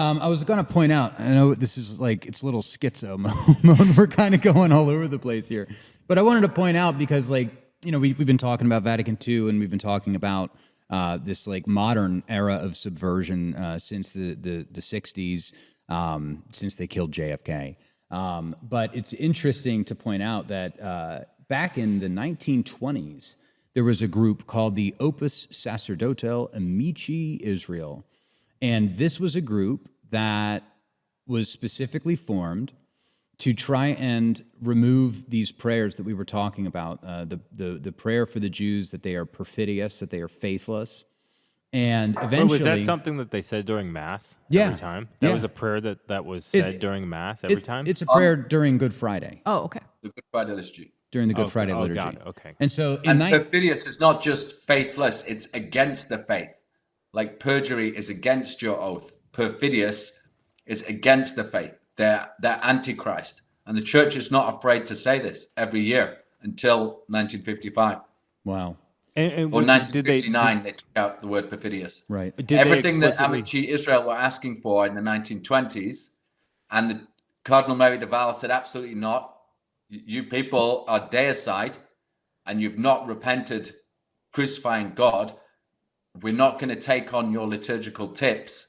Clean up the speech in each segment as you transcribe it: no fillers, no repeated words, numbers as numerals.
I was going to point out, I know this is like, it's a little schizo mode. We're kind of going all over the place here. But I wanted to point out because, like, we've been talking about Vatican II, and we've been talking about this, like, modern era of subversion since the 60s, since they killed JFK. But it's interesting to point out that back in the 1920s, there was a group called the Opus Sacerdotal Amici Israel. And this was a group that was specifically formed to try and remove these prayers that we were talking about, the prayer for the Jews that they are perfidious, that they are faithless. And eventually... was that something that they said during Mass every time? That was a prayer that was said during Mass every time? It's a prayer during Good Friday. Oh, okay. The Good Friday liturgy. During the Good Friday liturgy. Got it. Okay. And so... perfidious is not just faithless, it's against the faith. Like perjury is against your oath. Perfidious is against the faith. They're antichrist. And the church is not afraid to say this every year until 1955. Wow. Or 1959, they took out the word perfidious. Right. Everything that Amici Israel were asking for in the 1920s, and the Cardinal Mary de Val said, absolutely not. You people are deicide, and you've not repented crucifying God. We're not going to take on your liturgical tips.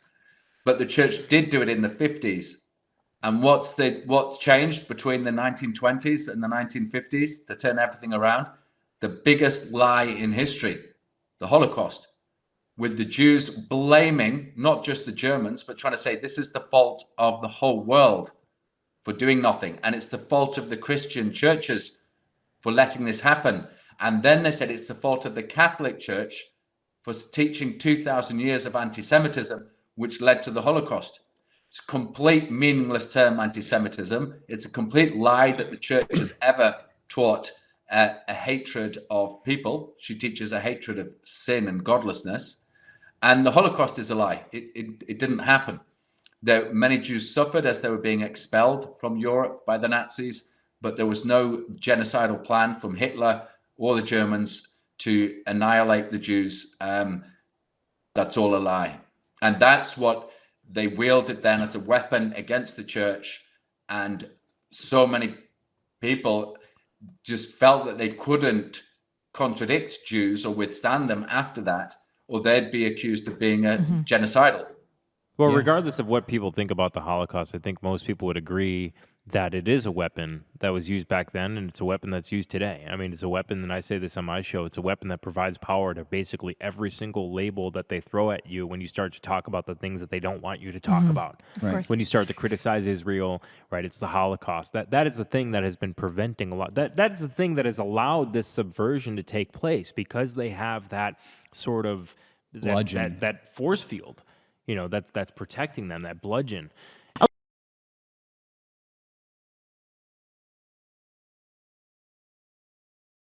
But the church did do it in the 50s. And what's changed between the 1920s and the 1950s to turn everything around? The biggest lie in history, the Holocaust, with the Jews blaming not just the Germans, but trying to say this is the fault of the whole world for doing nothing. And it's the fault of the Christian churches for letting this happen. And then they said it's the fault of the Catholic Church for teaching 2,000 years of anti-Semitism, which led to the Holocaust. It's a complete meaningless term, anti-Semitism. It's a complete lie that the church has ever taught a hatred of people. She teaches a hatred of sin and godlessness. And the Holocaust is a lie. It didn't happen. Many Jews suffered as they were being expelled from Europe by the Nazis, but there was no genocidal plan from Hitler or the Germans to annihilate the Jews. That's all a lie. And that's what they wielded then as a weapon against the church. And so many people just felt that they couldn't contradict Jews or withstand them after that, or they'd be accused of being genocidal. Well, regardless of what people think about the Holocaust, I think most people would agree that it is a weapon that was used back then, and it's a weapon that's used today. I mean, it's a weapon, and I say this on my show, it's a weapon that provides power to basically every single label that they throw at you when you start to talk about the things that they don't want you to talk about. Right. When you start to criticize Israel, right, it's the Holocaust. That is the thing that has been preventing a lot. That is the thing that has allowed this subversion to take place, because they have that sort of that force field, that's protecting them, that bludgeon.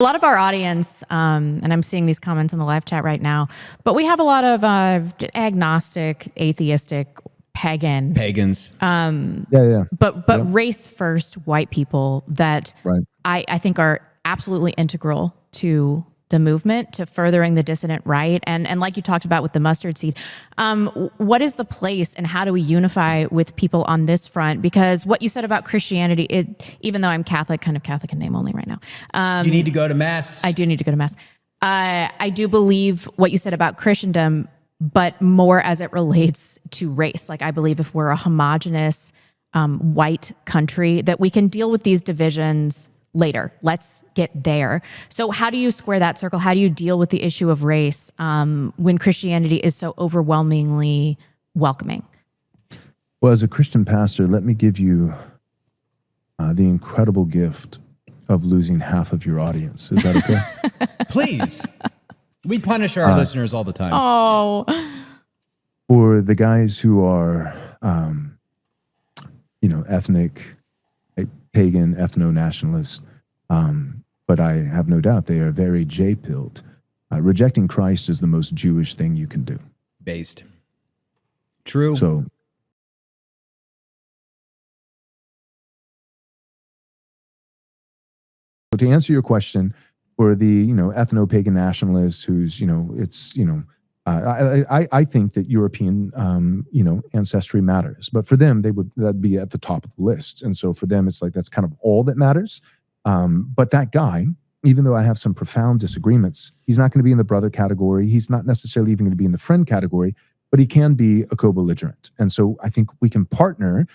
A lot of our audience, and I'm seeing these comments in the live chat right now, but we have a lot of agnostic, atheistic, pagans. But race first white people that I think are absolutely integral to the movement, to furthering the dissident right. And like you talked about with the mustard seed, what is the place and how do we unify with people on this front? Because what you said about Christianity, even though I'm Catholic, kind of Catholic in name only right now. You need to go to Mass. I do need to go to Mass. I do believe what you said about Christendom, but more as it relates to race. Like, I believe if we're a homogenous white country, that we can deal with these divisions later. Let's get there. So how do you square that circle? How do you deal with the issue of race when Christianity is so overwhelmingly welcoming? Well, as a Christian pastor, let me give you the incredible gift of losing half of your audience. Is that okay? Please. We punish our listeners all the time. Oh. For the guys who are, ethnic, pagan, ethno-nationalist, but I have no doubt they are very J-pilled. Rejecting Christ is the most Jewish thing you can do. Based. True. So, to answer your question, for the ethno-pagan nationalist who's I think that European, ancestry matters, but for them, that'd be at the top of the list. And so for them, it's like, that's kind of all that matters. But that guy, even though I have some profound disagreements, he's not going to be in the brother category. He's not necessarily even going to be in the friend category, but he can be a co-belligerent. And so I think we can partner.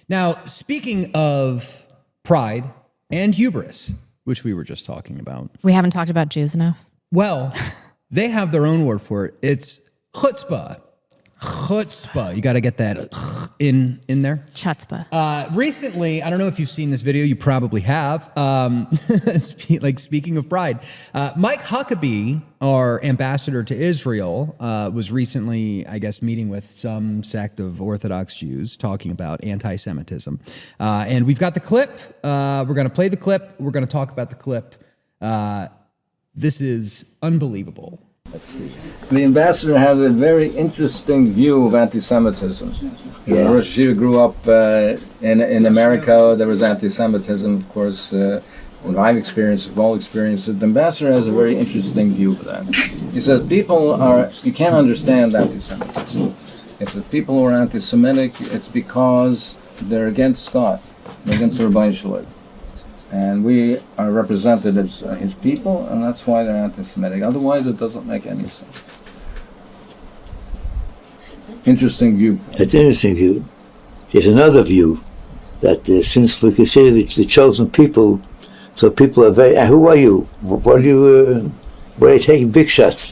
Now, speaking of pride and hubris, which we were just talking about. We haven't talked about Jews enough. Well, they have their own word for it. It's chutzpah. Chutzpah. You got to get that in there. Chutzpah. Recently, I don't know if you've seen this video. You probably have. Speaking of pride, Mike Huckabee, our ambassador to Israel, was recently, I guess, meeting with some sect of Orthodox Jews talking about anti-Semitism. And we've got the clip. We're going to play the clip. We're going to talk about the clip. This is unbelievable. Let's see. The ambassador has a very interesting view of anti-Semitism. Yeah. Rosh Hashiva grew up in America. There was anti-Semitism, of course. What I've experienced, we've all experienced it. The ambassador has a very interesting view of that. He says you can't understand anti-Semitism. If the people are anti-Semitic, it's because they're against God, they're against the Rebbeinu Shalom. And we are represented as his people, and that's why they're anti-Semitic. Otherwise, it doesn't make any sense. Interesting view. It's an interesting view. There's another view that since we consider the chosen people, so people are very. Who are you? What are you? Where are you taking big shots?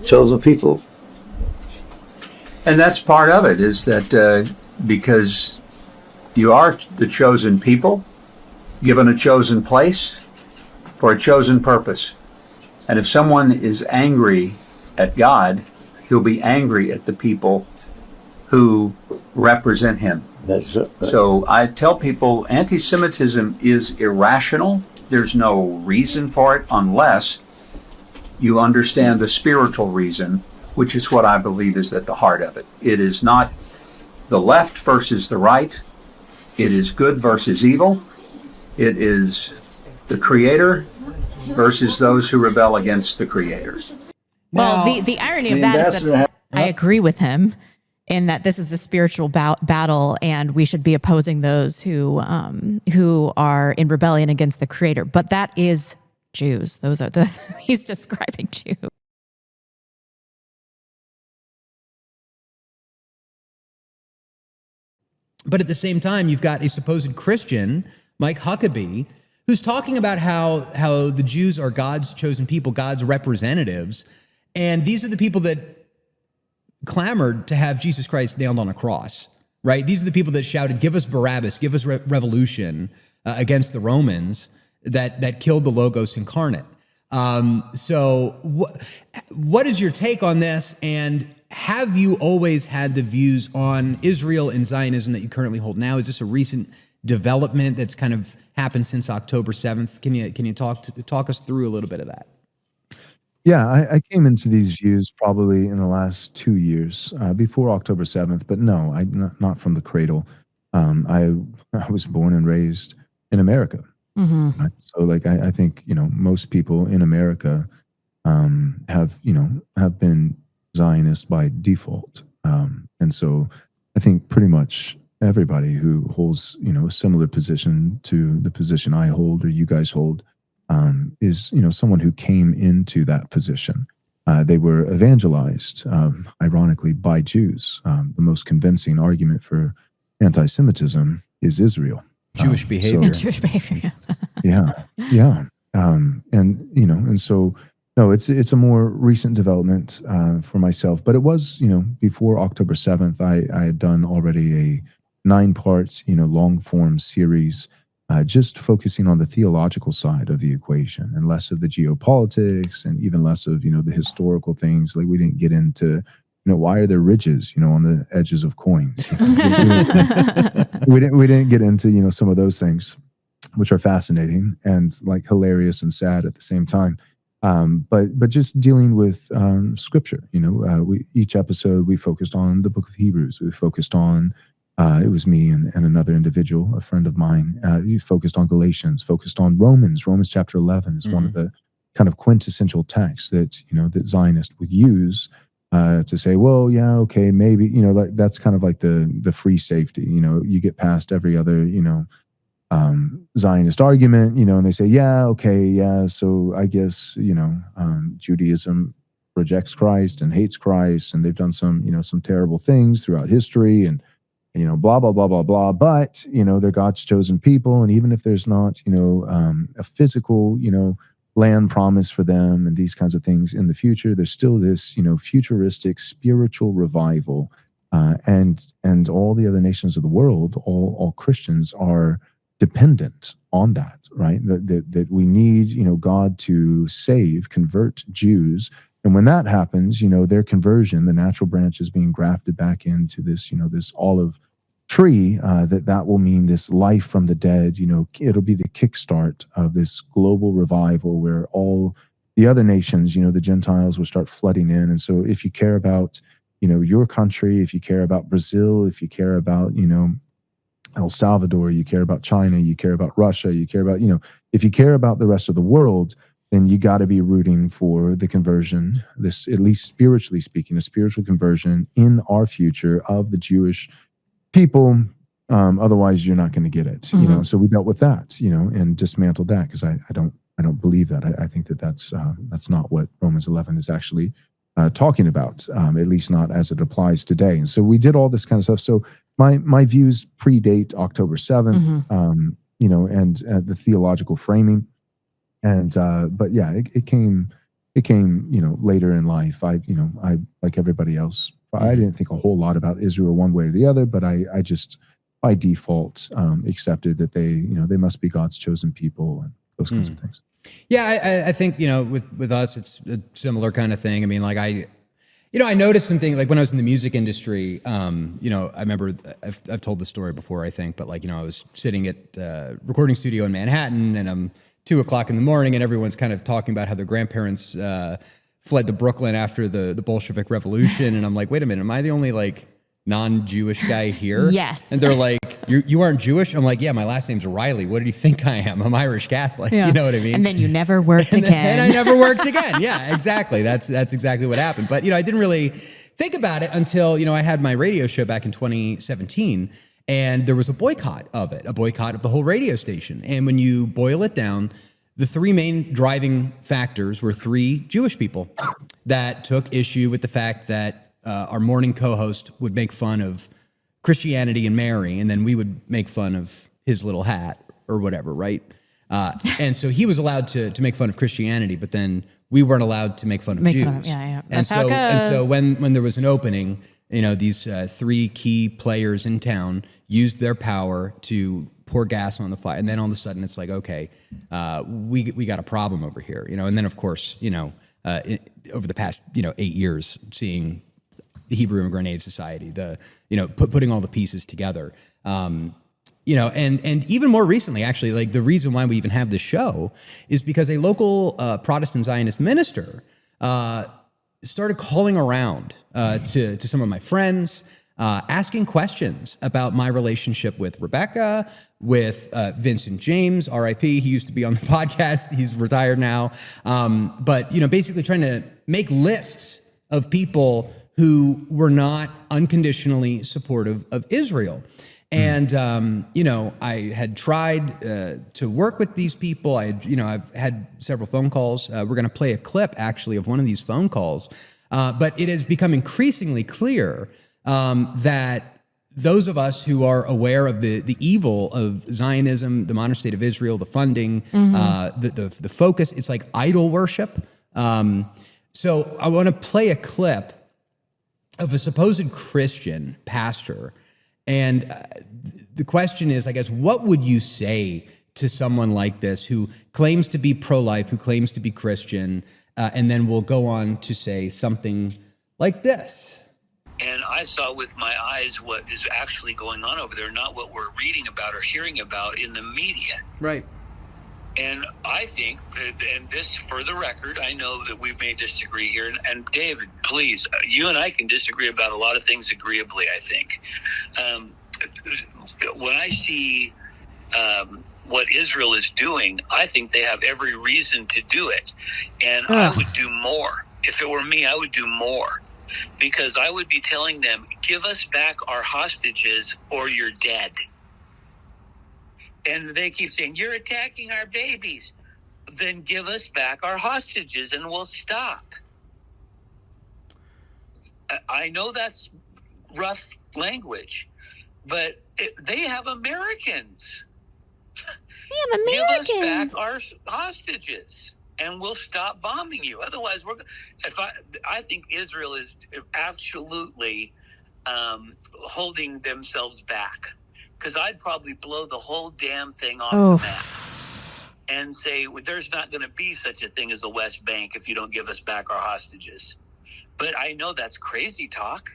Chosen people. And that's part of it. Is that because you are the chosen people, given a chosen place, for a chosen purpose. And if someone is angry at God, he'll be angry at the people who represent him. That's right. So I tell people anti-Semitism is irrational. There's no reason for it unless you understand the spiritual reason, which is what I believe is at the heart of it. It is not the left versus the right. It is good versus evil. It is the creator versus those who rebel against the creators. Well, the irony of that is that I agree with him in that this is a spiritual battle, and we should be opposing those who are in rebellion against the creator. But that is Jews. He's describing Jews. But at the same time, you've got a supposed Christian, Mike Huckabee, who's talking about how the Jews are God's chosen people, God's representatives. And these are the people that clamored to have Jesus Christ nailed on a cross, right? These are the people that shouted, give us Barabbas, give us revolution against the Romans that killed the Logos incarnate. So what is your take on this? And have you always had the views on Israel and Zionism that you currently hold now? Is this a recent development that's kind of happened since October 7th? Can you talk us through a little bit of that? Yeah, I came into these views probably in the last 2 years, before October 7th, but no, not from the cradle. I was born and raised in America. Mm-hmm. Right? So I think, most people in America have been Zionist by default. And so I think pretty much everybody who holds, a similar position to the position I hold or you guys hold is, someone who came into that position. They were evangelized, ironically, by Jews. The most convincing argument for anti-Semitism is Israel. Jewish behavior. Jewish behavior. Yeah. And so, no, it's a more recent development for myself, but it was, before October 7th, I had done already a 9-part, long form series, just focusing on the theological side of the equation and less of the geopolitics and even less of, the historical things. Like we didn't get into, why are there ridges, on the edges of coins? we didn't get into, some of those things, which are fascinating and like hilarious and sad at the same time. But just dealing with scripture, each episode we focused on the book of Hebrews. We focused on It was me and another individual, a friend of mine. He focused on Galatians, focused on Romans. Romans chapter 11 is one of the kind of quintessential texts that, that Zionists would use to say, well, yeah, okay, maybe, like that's kind of like the free safety. You get past every other, Zionist argument, and they say, yeah, okay, yeah, so I guess, Judaism rejects Christ and hates Christ, and they've done some terrible things throughout history, and blah blah blah blah blah. But they're God's chosen people, and even if there's not a physical land promise for them and these kinds of things in the future, there's still this futuristic spiritual revival, and all the other nations of the world, all Christians are dependent on that, right? That we need God to convert Jews. And when that happens, their conversion, the natural branch is being grafted back into this, this olive tree, that will mean this life from the dead. It'll be the kickstart of this global revival where all the other nations, the Gentiles will start flooding in. And so if you care about, your country, if you care about Brazil, if you care about, El Salvador, you care about China, you care about Russia, you care about, if you care about the rest of the world, then you got to be rooting for the conversion, this, at least spiritually speaking, a spiritual conversion in our future of the Jewish people. Otherwise, you're not going to get it. So we dealt with that, and dismantled that, because I don't believe that. I think that's not what Romans 11 is actually talking about, at least not as it applies today. And so we did all this kind of stuff. So my views predate October 7th, and the theological framing. And but yeah, it came later in life. I like everybody else, I didn't think a whole lot about Israel one way or the other, but I just by default accepted that they must be God's chosen people and those kinds of things. Yeah, I think with us it's a similar kind of thing. I mean, like I noticed some things, like when I was in the music industry. I remember I've told the story before, I think, but I was sitting at a recording studio in Manhattan, and I'm 2:00 in the morning, and everyone's kind of talking about how their grandparents fled to Brooklyn after the Bolshevik Revolution, and I'm like, wait a minute, am I the only non-Jewish guy here? Yes. And they're like, you aren't Jewish? I'm like, yeah, my last name's Reilly. What do you think I am? I'm Irish Catholic. Yeah. You know what I mean? And then you never worked again. And I never worked again. Yeah, exactly. That's exactly what happened. But I didn't really think about it until I had my radio show back in 2017, and there was a boycott of it, a boycott of the whole radio station. And when you boil it down, the three main driving factors were three Jewish people that took issue with the fact that our morning co-host would make fun of Christianity and Mary, and then we would make fun of his little hat or whatever, right? And so he was allowed to make fun of Christianity, but then we weren't allowed to make fun of Jews. Yeah. That's how it goes. And so when there was an opening, these three key players in town used their power to pour gas on the fire, and then all of a sudden it's like, okay, we got a problem over here, And then of course, over the past 8 years, seeing the Hebrew Immigrant Aid Society, putting all the pieces together, and even more recently, actually, the reason why we even have this show is because a local Protestant Zionist minister started calling around to some of my friends, asking questions about my relationship with Rebecca, with Vincent James, R.I.P. He used to be on the podcast. He's retired now. But basically trying to make lists of people who were not unconditionally supportive of Israel. And, I had tried to work with these people. I've had several phone calls. We're going to play a clip, actually, of one of these phone calls. But it has become increasingly clear that those of us who are aware of the evil of Zionism, the modern state of Israel, the funding, the focus, it's like idol worship. So I want to play a clip of a supposed Christian pastor. And the question is, I guess, what would you say to someone like this who claims to be pro-life, who claims to be Christian, and then will go on to say something like this? And I saw with my eyes what is actually going on over there, not what we're reading about or hearing about in the media. Right. And I think, and this for the record, I know that we may disagree here. And David, please, you and I can disagree about a lot of things agreeably, I think. when I see what Israel is doing, I think they have every reason to do it. And I would do more. If it were me, I would do more. Because I would be telling them, give us back our hostages or you're dead. And they keep saying, you're attacking our babies. Then give us back our hostages and we'll stop. I know that's rough language, but they have Americans. Give us back our hostages, and we'll stop bombing you. Otherwise, I think Israel is absolutely holding themselves back, because I'd probably blow the whole damn thing off the map and say, well, there's not going to be such a thing as the West Bank if you don't give us back our hostages. But I know that's crazy talk.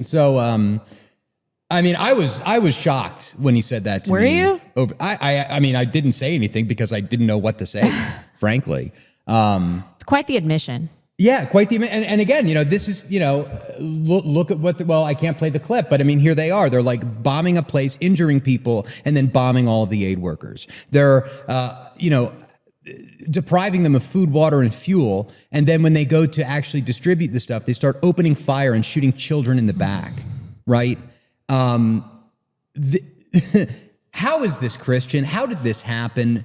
So, I mean, I was shocked when he said that to me. Were you? I mean, I didn't say anything because I didn't know what to say, frankly. It's quite the admission. Yeah, quite the, and again, this is, look at what, I can't play the clip, but I mean, here they are. They're like bombing a place, injuring people, and then bombing all of the aid workers. They're, depriving them of food, water, and fuel. And then when they go to actually distribute the stuff, they start opening fire and shooting children in the back, right? How is this, Christian? How did this happen?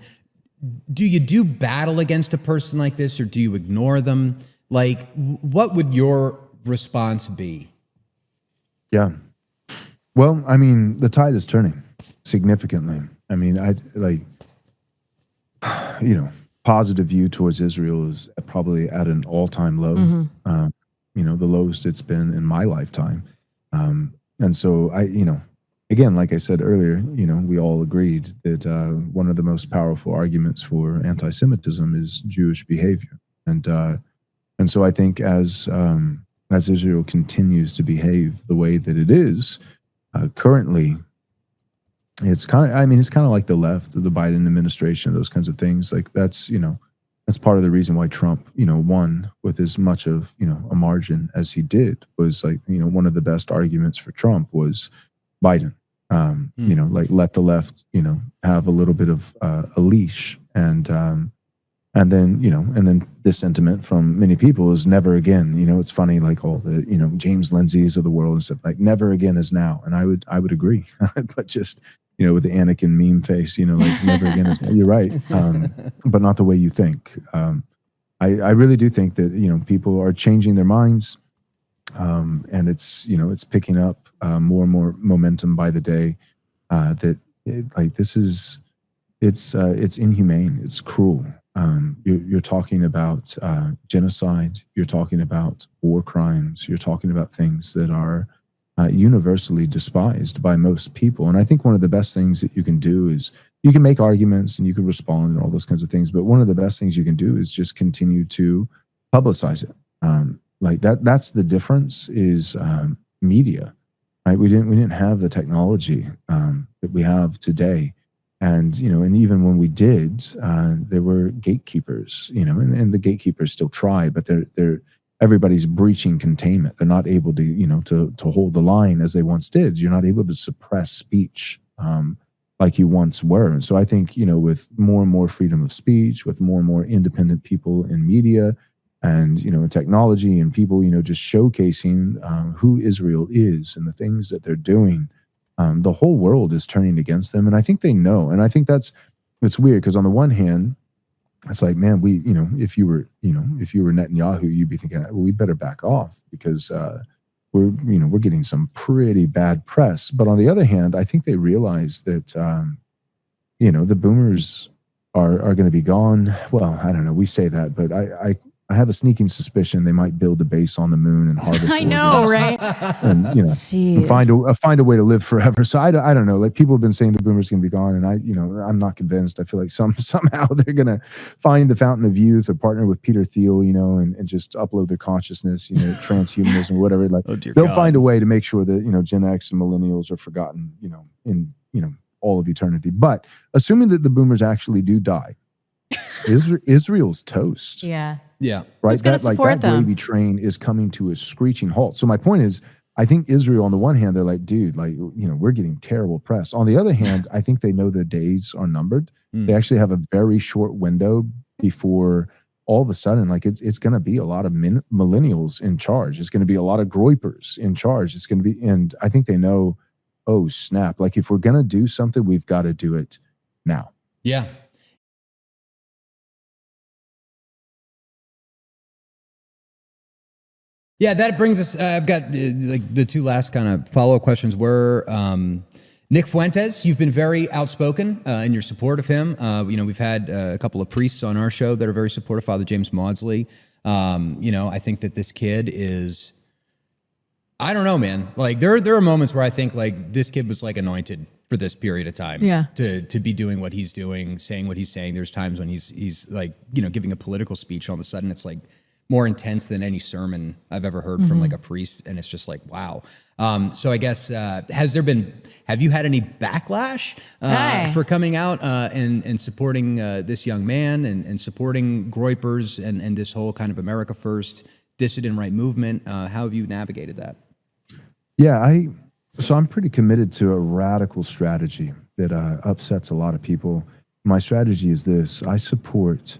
Do you do battle against a person like this, or do you ignore them? Like, what would your response be? Yeah. Well, I mean, the tide is turning significantly. I mean, positive view towards Israel is probably at an all-time low. The lowest it's been in my lifetime. And so again, like I said earlier, we all agreed that one of the most powerful arguments for anti-Semitism is Jewish behavior. And so I think as Israel continues to behave the way that it is currently, it's kind of like the left, the Biden administration, those kinds of things. Like that's part of the reason why Trump, won with as much of, a margin as he did. Was like, one of the best arguments for Trump was Biden. Like let the left, have a little bit of a leash, and then this sentiment from many people is never again. It's funny, like all the James Lindsay's of the world and stuff, like never again is now, and I would agree, but just with the Anakin meme face, like never again is now. You're right, but not the way you think. I really do think that people are changing their minds, and it's picking up more and more momentum by the day. It's inhumane. It's cruel. You're talking about genocide. You're talking about war crimes. You're talking about things that are universally despised by most people. And I think one of the best things that you can do is you can make arguments and you can respond and all those kinds of things. But one of the best things you can do is just continue to publicize it. Like that's the difference is media, right? We didn't have the technology that we have today. And, and even when we did, there were gatekeepers, and the gatekeepers still try, but everybody's breaching containment. They're not able to, to hold the line as they once did. You're not able to suppress speech like you once were. And so I think, with more and more freedom of speech, with more and more independent people in media and, in technology and people, just showcasing who Israel is and the things that they're doing, the whole world is turning against them. And I think they know. And I think it's weird because on the one hand, it's like, man, if you were Netanyahu, you'd be thinking, well, we better back off because we're getting some pretty bad press. But on the other hand, I think they realize that, the boomers are going to be gone. Well, I don't know. We say that, but I have a sneaking suspicion they might build a base on the moon and harvest. I know, right? And and find a way to live forever. So I don't know. Like people have been saying the boomers going to be gone, and I'm not convinced. I feel like somehow they're going to find the fountain of youth or partner with Peter Thiel, and just upload their consciousness, transhumanism or whatever. Like they'll find a way to make sure that Gen X and millennials are forgotten, in all of eternity. But assuming that the boomers actually do die, Israel's toast. Yeah. Yeah. Right. Who's gonna support that them? gravy train is coming to a screeching halt. So my point is, I think Israel, on the one hand, they're like, dude, like, we're getting terrible press. On the other hand, I think they know their days are numbered. They actually have a very short window before all of a sudden, like it's going to be a lot of millennials in charge. It's going to be a lot of groypers in charge. It's going to be, and I think they know, oh snap, like if we're going to do something, we've got to do it now. Yeah. Yeah, that brings us, I've got like the two last kind of follow-up questions were, Nick Fuentes, you've been very outspoken in your support of him. We've had a couple of priests on our show that are very supportive. Father James Maudsley. I think that this kid is, I don't know, man. Like there are moments where I think like this kid was like anointed for this period of time. Yeah. To be doing what he's doing, saying what he's saying. There's times when he's like, giving a political speech. All of a sudden, it's like more intense than any sermon I've ever heard from like a priest. And it's just like, wow. So I guess, have you had any backlash for coming out and supporting this young man and supporting groypers and this whole kind of America First dissident right movement? How have you navigated that? Yeah, so I'm pretty committed to a radical strategy that upsets a lot of people. My strategy is this: I support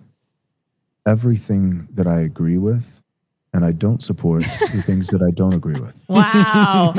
everything that I agree with, and I don't support the things that I don't agree with. Wow.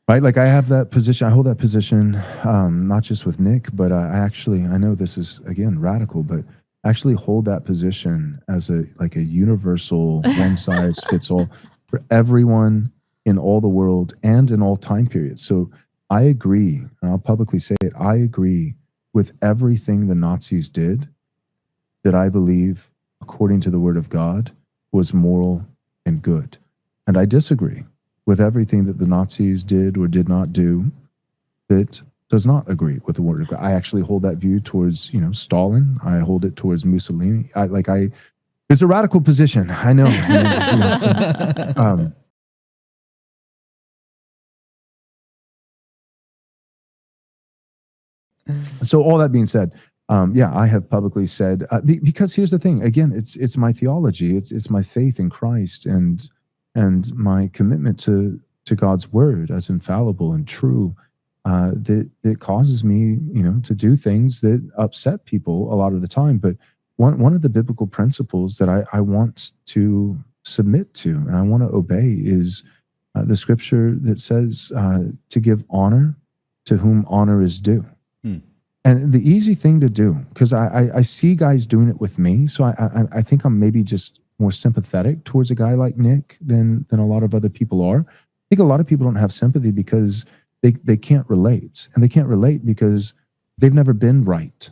Right? Like I have that position, I hold that position, not just with Nick, but I know this is, again, radical, but actually hold that position as a universal one size fits all for everyone in all the world and in all time periods. So I agree, and I'll publicly say it, I agree with everything the Nazis did that I believe, according to the word of God, was moral and good. And I disagree with everything that the Nazis did or did not do that does not agree with the word of God. I actually hold that view towards, Stalin. I hold it towards Mussolini. It's a radical position. I know. So all that being said, I have publicly said, because here's the thing, again, it's my theology, it's my faith in Christ and my commitment to God's word as infallible and true, that causes me, to do things that upset people a lot of the time. But one of the biblical principles that I want to submit to and I want to obey is the scripture that says to give honor to whom honor is due. And the easy thing to do, because I see guys doing it with me, so I think I'm maybe just more sympathetic towards a guy like Nick than a lot of other people are. I think a lot of people don't have sympathy because they can't relate. And they can't relate because they've never been right.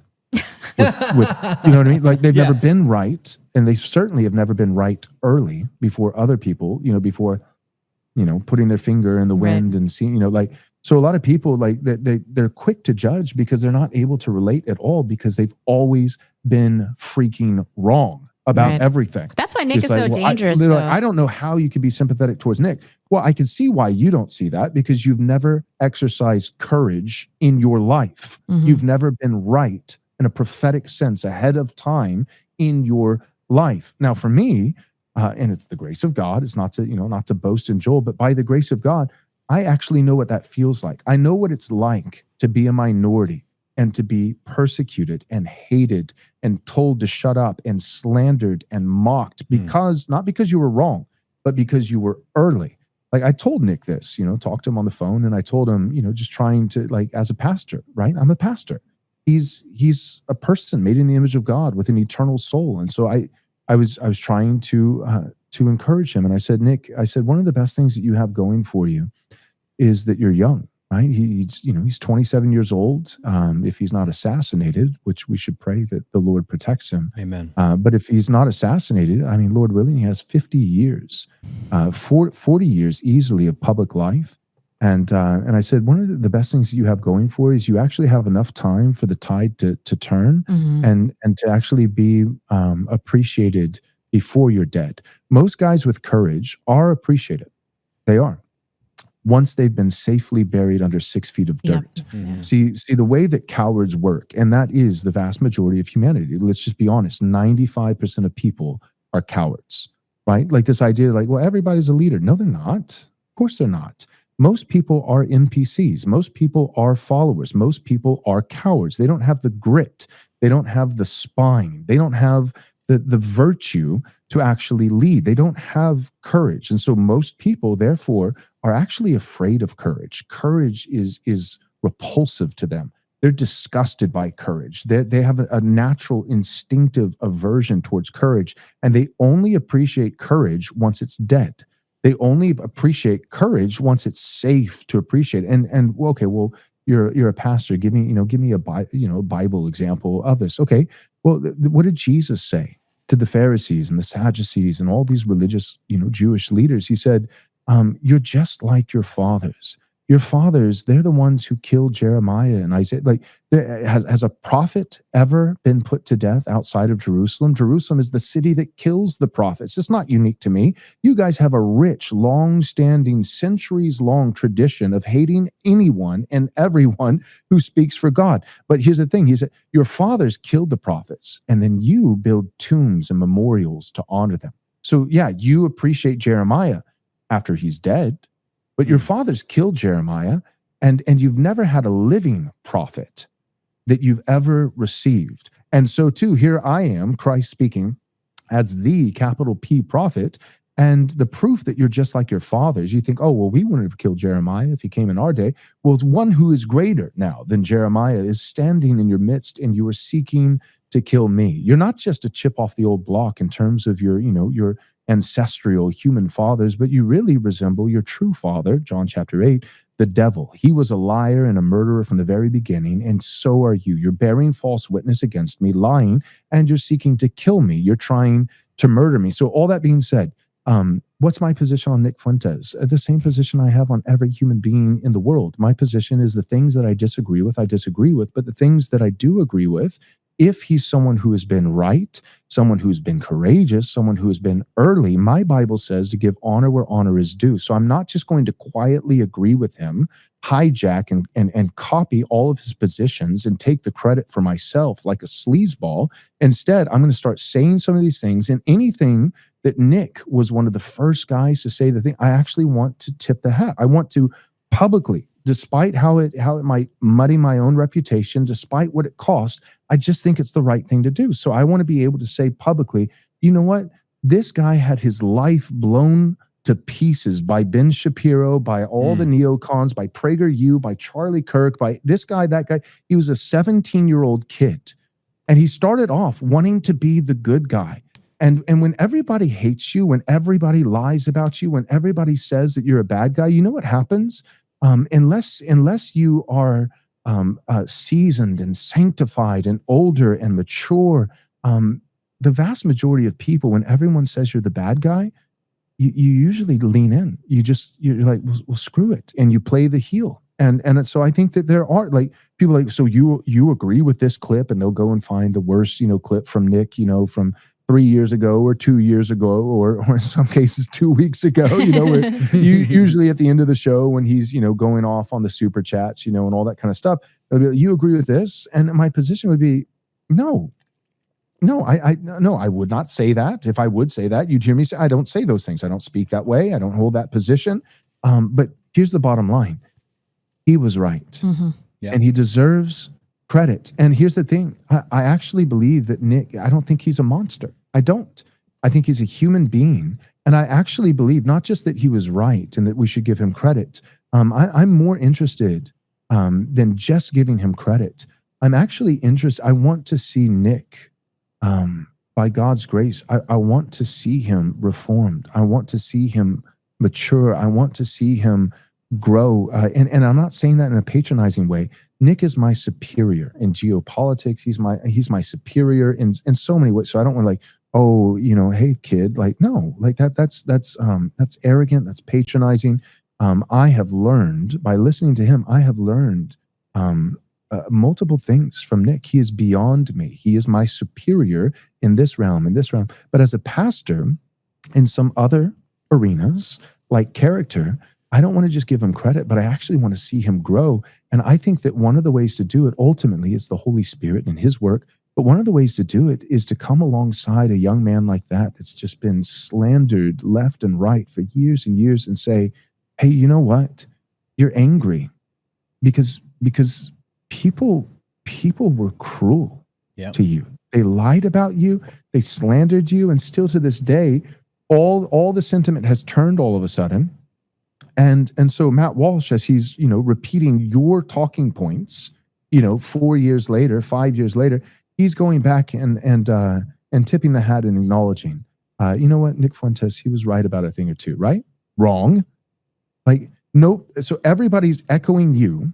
with you know what I mean? Like they've never been right, and they certainly have never been right early before other people, before putting their finger in the wind and seeing, so a lot of people they're quick to judge because they're not able to relate at all because they've always been freaking wrong about everything. That's why Nick is so dangerous. I don't know how you could be sympathetic towards Nick. Well, I can see why you don't see that because you've never exercised courage in your life. You've never been right in a prophetic sense ahead of time in your life. Now, for me, and it's the grace of God. It's not to boast in Joel, but by the grace of God, I actually know what that feels like. I know what it's like to be a minority and to be persecuted and hated and told to shut up and slandered and mocked because, not because you were wrong, but because you were early. Like I told Nick this, talked to him on the phone and I told him, just trying to as a pastor, right? I'm a pastor. He's a person made in the image of God with an eternal soul. And so I was trying to encourage him. And I said, Nick, one of the best things that you have going for you is that you're young, right? He's 27 years old. If he's not assassinated, which we should pray that the Lord protects him. Amen. But if he's not assassinated, Lord willing, he has 50 years, 40 years easily of public life. And I said, one of the best things that you have going for is you actually have enough time for the tide to turn and to actually be appreciated before you're dead. Most guys with courage are appreciated. They are. once they've been safely buried under 6 feet of dirt. See the way that cowards work, and that is the vast majority of humanity. Let's just be honest. 95% of people are cowards, right? Like this idea, like, well, everybody's a leader. No, they're not. Of course they're not. Most people are NPCs. Most people are followers. Most people are cowards. They don't have the grit. They don't have the spine. They don't have the virtue to actually lead. They don't have courage. And so most people, therefore, are actually afraid of courage. Courage is repulsive to them. They're disgusted by courage. They have a natural instinctive aversion towards courage, and they only appreciate courage once it's dead. They only appreciate courage once it's safe to appreciate. And okay, well, you're a pastor. Give me a Bible example of this. Okay, well, what did Jesus say to the Pharisees and the Sadducees and all these religious, Jewish leaders? He said, "You're just like your fathers. Your fathers, they're the ones who killed Jeremiah and Isaiah." Like, has a prophet ever been put to death outside of Jerusalem? Jerusalem is the city that kills the prophets. It's not unique to me. You guys have a rich, long-standing, centuries-long tradition of hating anyone and everyone who speaks for God. But here's the thing. He said, your fathers killed the prophets, and then you build tombs and memorials to honor them. So yeah, you appreciate Jeremiah after he's dead, but your fathers killed Jeremiah, and you've never had a living prophet that you've ever received. And so too, here I am, Christ speaking, as the capital P prophet, and the proof that you're just like your fathers. You think, oh, well, we wouldn't have killed Jeremiah if he came in our day. Well, one who is greater now than Jeremiah is standing in your midst, and you are seeking to kill me. You're not just a chip off the old block in terms of your ancestral human fathers, but you really resemble your true father, John chapter 8, the devil. He was a liar and a murderer from the very beginning, and so are you. You're bearing false witness against me, lying, and you're seeking to kill me. You're trying to murder me. So all that being said, what's my position on Nick Fuentes? The same position I have on every human being in the world. My position is the things that I disagree with, but the things that I do agree with, if he's someone who has been right, someone who's been courageous, someone who has been early, my Bible says to give honor where honor is due. So I'm not just going to quietly agree with him, hijack and copy all of his positions and take the credit for myself like a sleazeball. Instead, I'm going to start saying some of these things, and anything that Nick was one of the first guys to say the thing, I actually want to tip the hat. I want to publicly, despite how it might muddy my own reputation, despite what it costs, I just think it's the right thing to do. So I want to be able to say publicly, you know what? This guy had his life blown to pieces by Ben Shapiro, by all the neocons, by PragerU, by Charlie Kirk, by this guy, that guy. He was a 17-year-old kid, and he started off wanting to be the good guy. And when everybody hates you, when everybody lies about you, when everybody says that you're a bad guy, you know what happens? Unless you are seasoned and sanctified and older and mature, the vast majority of people, when everyone says you're the bad guy, you usually lean in. You're like, well, screw it, and you play the heel. And so I think that there are like people like, so you agree with this clip, and they'll go and find the worst clip from Nick, from 3 years ago or 2 years ago, or in some cases 2 weeks ago, where usually at the end of the show when he's, going off on the super chats, and all that kind of stuff, they'll be like, you agree with this? And my position would be, no, I would not say that. If I would say that, you'd hear me say, I don't say those things. I don't speak that way. I don't hold that position. But here's the bottom line. He was right. And he deserves credit. And here's the thing. I actually believe that Nick, I don't think he's a monster. I don't. I think he's a human being. And I actually believe not just that he was right and that we should give him credit. I'm more interested than just giving him credit. I'm actually interested. I want to see Nick, by God's grace, I want to see him reformed. I want to see him mature. I want to see him grow. And I'm not saying that in a patronizing way. Nick is my superior in geopolitics. He's my superior in so many ways. So I don't want to like, oh, hey kid, like, no, like that's arrogant. That's patronizing. I have learned by listening to him, I have learned multiple things from Nick. He is beyond me. He is my superior in this realm, But as a pastor in some other arenas, like character, I don't want to just give him credit, but I actually want to see him grow. And I think that one of the ways to do it ultimately is the Holy Spirit and his work. But one of the ways to do it is to come alongside a young man like that that's just been slandered left and right for years and years and say, hey, you know what? You're angry because people were cruel to you. They lied about you. They slandered you. And still to this day, all the sentiment has turned all of a sudden. And so Matt Walsh, as he's, repeating your talking points, 4 years later, 5 years later, he's going back and tipping the hat and acknowledging, you know what, Nick Fuentes, he was right about a thing or two, right? Wrong. Like, no. So everybody's echoing you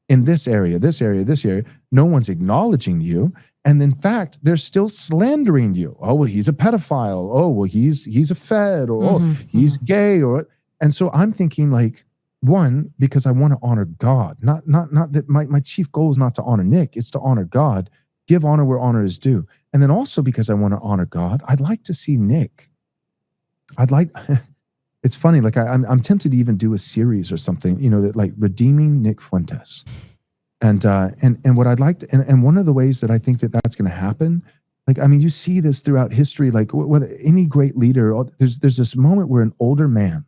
in this area, this area, this area. No one's acknowledging you. And in fact, they're still slandering you. Oh, well, he's a pedophile. Oh, well, he's a fed, or oh, he's gay, or. And so I'm thinking, like, one, because I want to honor God, not that my chief goal is not to honor Nick, it's to honor God, give honor where honor is due. And then also because I want to honor God, I'd like to see Nick. It's funny, like I'm tempted to even do a series or something, that like redeeming Nick Fuentes. And what I'd like to, and one of the ways that I think that that's going to happen, like, I mean, you see this throughout history, like whether any great leader, there's this moment where an older man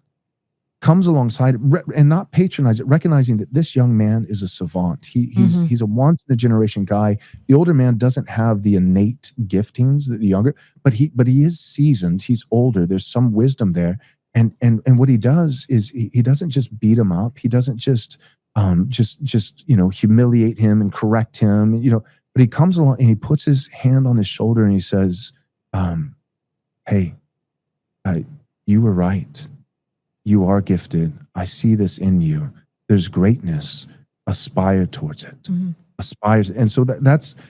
comes alongside and not patronize it, recognizing that this young man is a savant. He's a once in a generation guy. The older man doesn't have the innate giftings that the younger, but he is seasoned. He's older. There's some wisdom there. And what he does is he doesn't just beat him up. He doesn't just humiliate him and correct him, but he comes along and he puts his hand on his shoulder and he says, hey, you were right. You are gifted. I see this in you. There's greatness. Aspire towards it. Aspires. And so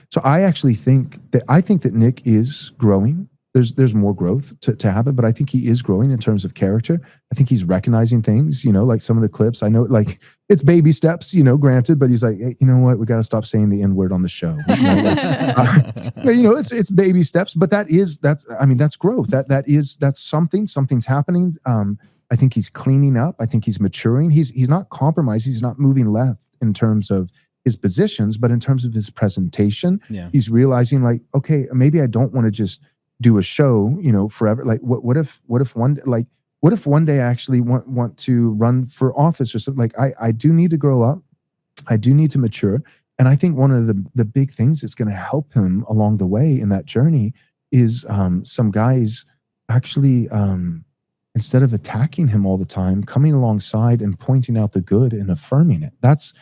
so I actually think that Nick is growing. There's more growth to happen, but I think he is growing in terms of character. I think he's recognizing things, like some of the clips. I know, like, it's baby steps, granted, but he's like, hey, you know what? We got to stop saying the N-word on the show. It's baby steps, but that's growth. That's something's happening. I think he's cleaning up. I think he's maturing. He's not compromising. He's not moving left in terms of his positions, but in terms of his presentation, he's realizing, like, okay, maybe I don't want to just do a show, forever. Like, what if one day I actually want to run for office or something? Like, I do need to grow up. I do need to mature. And I think one of the big things that's going to help him along the way in that journey is some guys actually, instead of attacking him all the time, coming alongside and pointing out the good and affirming it. That's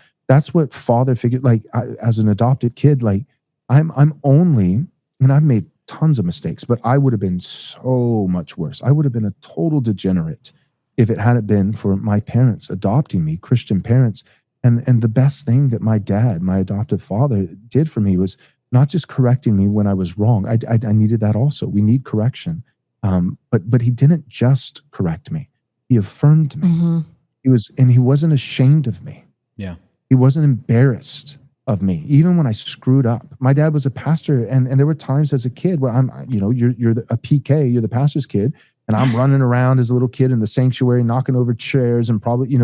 what father figure, like, as an adopted kid, like, I'm only, and I've made tons of mistakes, but I would have been so much worse. I would have been a total degenerate if it hadn't been for my parents adopting me, Christian parents. And the best thing that my dad, my adoptive father, did for me was not just correcting me when I was wrong. I needed that also. We need correction. But he didn't just correct me. He affirmed me. He wasn't ashamed of me. Yeah. He wasn't embarrassed of me, even when I screwed up. My dad was a pastor, and there were times as a kid where I'm, you're a PK, you're the pastor's kid, and I'm running around as a little kid in the sanctuary, knocking over chairs and probably, he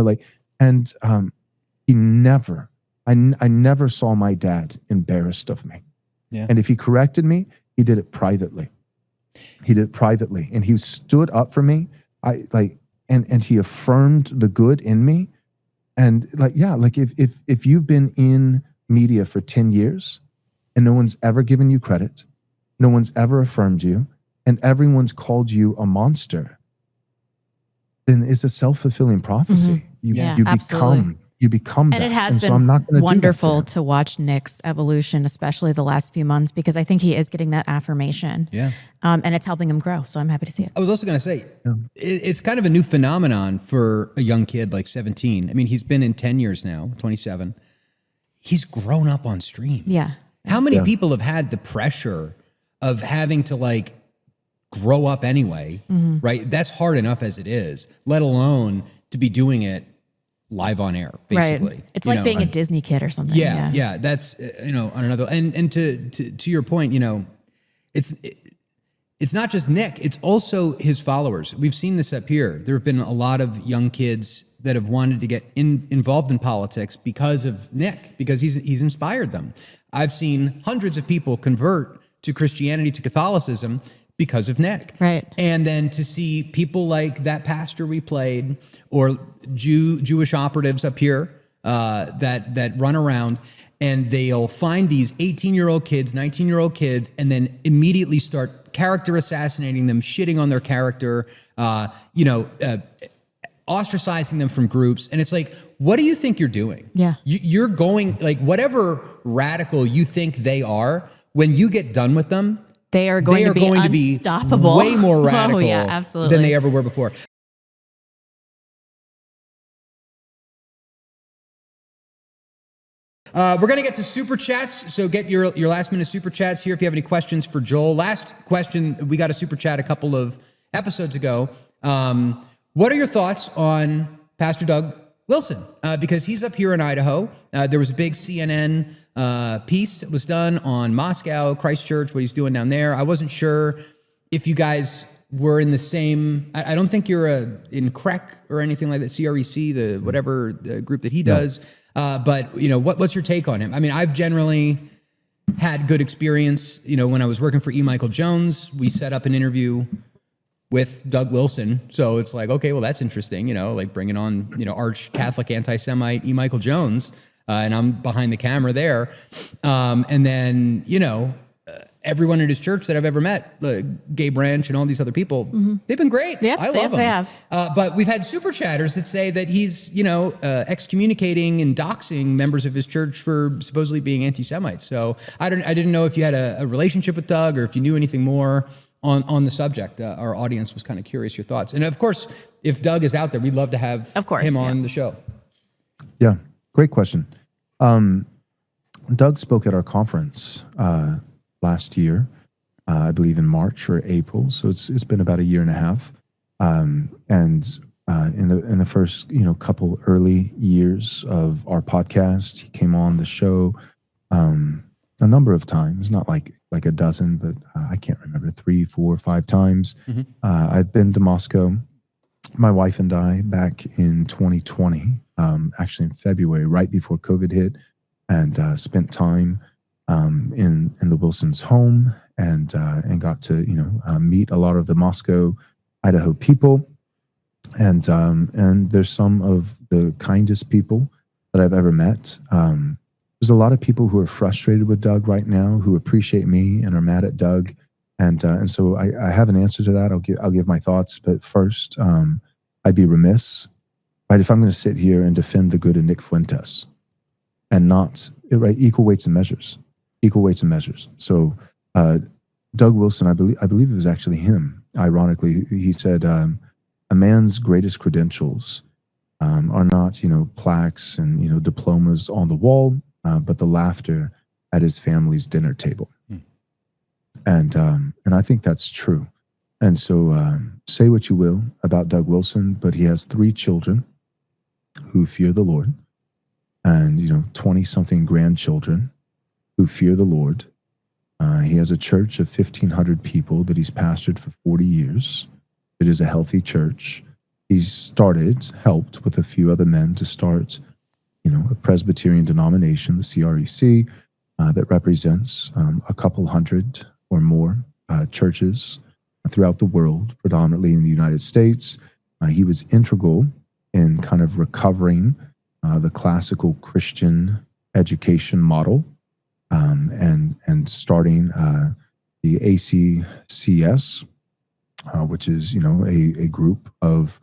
never, I never saw my dad embarrassed of me. Yeah. And if he corrected me, he did it privately. And he stood up for me. And he affirmed the good in me. And if you've been in media for 10 years and no one's ever given you credit, no one's ever affirmed you, and everyone's called you a monster, then it's a self-fulfilling prophecy. You become that. And it has been wonderful to watch Nick's evolution, especially the last few months, because I think he is getting that affirmation. Yeah. And it's helping him grow. So I'm happy to see it. I was also going to say, it's kind of a new phenomenon for a young kid like 17. I mean, he's been in 10 years now, 27. He's grown up on stream. Yeah. How many people have had the pressure of having to, like, grow up anyway, right? That's hard enough as it is, let alone to be doing it live on air, basically. Right. It's like being a Disney kid or something. Yeah. That's, on another, and to your point, it's not just Nick, it's also his followers. We've seen this up here. There have been a lot of young kids that have wanted to get involved in politics because of Nick, because he's inspired them. I've seen hundreds of people convert to Christianity, to Catholicism, because of Nick. Right. And then to see people like that pastor we played, or Jewish operatives up here that run around, and they'll find these 18-year-old kids, 19-year-old kids, and then immediately start character assassinating them, shitting on their character, ostracizing them from groups. And it's like, what do you think you're doing? Yeah. You're going, like, whatever radical you think they are, when you get done with them, they are going to be unstoppable. Way more radical than they ever were before. We're going to get to super chats, so get your last minute super chats here if you have any questions for Joel. Last question, we got a super chat a couple of episodes ago. What are your thoughts on Pastor Doug Wilson? Because he's up here in Idaho. There was a big CNN piece that was done on Moscow, Christchurch, what he's doing down there. I wasn't sure if you guys were in the same, I don't think you're in CREC or anything like that, CREC, the whatever group that he does. But, what's your take on him? I mean, I've generally had good experience. When I was working for E. Michael Jones, we set up an interview with Doug Wilson. So it's like, okay, well, that's interesting, like bringing on, arch Catholic anti-Semite E. Michael Jones, and I'm behind the camera there. And then, everyone at his church that I've ever met, Gabe Branch and all these other people, they've been great. Yep, I love them. they have. But we've had super chatters that say that he's, excommunicating and doxing members of his church for supposedly being anti-Semites. So I didn't know if you had a relationship with Doug, or if you knew anything more on the subject. Our audience was kind of curious your thoughts. And of course, if Doug is out there, we'd love to have him on the show. Yeah, great question. Doug spoke at our conference last year, I believe in March or April. So it's been about a year and a half. And in the first couple early years of our podcast, he came on the show a number of times, not like a dozen, but I can't remember, 3, 4, 5 times. I've been to Moscow, my wife and I, back in 2020, actually in February, right before COVID hit, and spent time in the Wilsons' home, and got to meet a lot of the Moscow, Idaho people, and there's some of the kindest people that I've ever met. There's a lot of people who are frustrated with Doug right now, who appreciate me and are mad at Doug, and so I have an answer to that. I'll give my thoughts, but first, I'd be remiss, right, if I'm going to sit here and defend the good of Nick Fuentes, and not equal weights and measures. Equal weights and measures. So Doug Wilson, I believe it was actually him, ironically, he said, a man's greatest credentials are not, plaques and, diplomas on the wall, but the laughter at his family's dinner table. And I think that's true. And so say what you will about Doug Wilson, but he has 3 children who fear the Lord, and, 20-something grandchildren who fear the Lord. He has a church of 1,500 people that he's pastored for 40 years. It is a healthy church. He's helped with a few other men to start, a Presbyterian denomination, the CREC, that represents a couple hundred or more churches throughout the world, predominantly in the United States. He was integral in kind of recovering the classical Christian education model, and starting the ACCS, which is a group of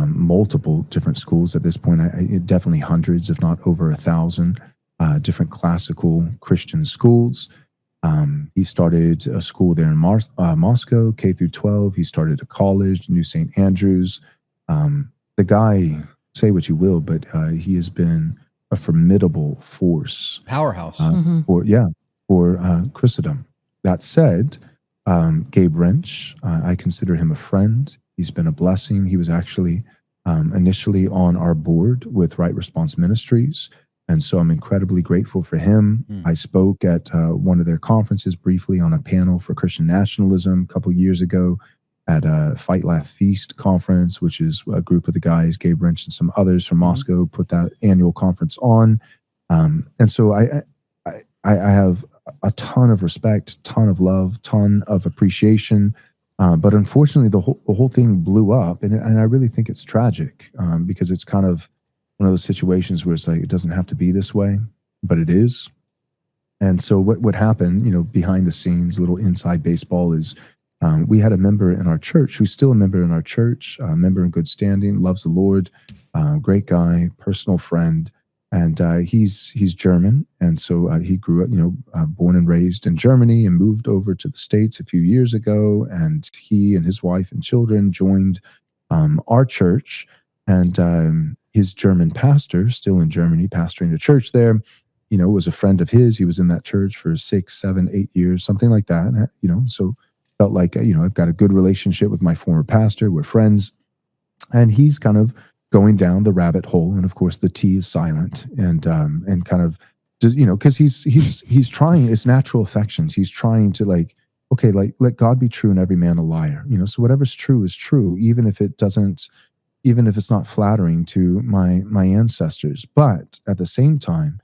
multiple different schools at this point. Definitely hundreds, if not over 1,000, different classical Christian schools. He started a school there in Moscow, K through 12. He started a college, New St. Andrews. The guy, say what you will, but he has been a formidable force. Powerhouse. For Christendom. That said, Gabe Wrench, I consider him a friend. He's been a blessing. He was actually initially on our board with Right Response Ministries, and so I'm incredibly grateful for him. I spoke at one of their conferences briefly on a panel for Christian nationalism a couple years ago, at a Fight Laugh Feast conference, which is a group of the guys, Gabe Wrench and some others from Moscow, put that annual conference on. And so I have a ton of respect, ton of love, ton of appreciation. But unfortunately, the whole thing blew up, and I really think it's tragic, because it's kind of one of those situations where it's like, it doesn't have to be this way, but it is. And so what happened, behind the scenes, a little inside baseball, is we had a member in our church who's still a member in our church, a member in good standing, loves the Lord, great guy, personal friend. And he's German. And so he grew up, born and raised in Germany, and moved over to the States a few years ago. And he and his wife and children joined our church. And his German pastor, still in Germany, pastoring a church there, was a friend of his. He was in that church for 6, 7, 8 years, something like that. So felt like, I've got a good relationship with my former pastor. We're friends. And he's kind of going down the rabbit hole. And of course, the T is silent, and kind of, because he's trying, it's natural affections. He's trying to let God be true and every man a liar. So whatever's true is true, even if it's not flattering to my ancestors. But at the same time,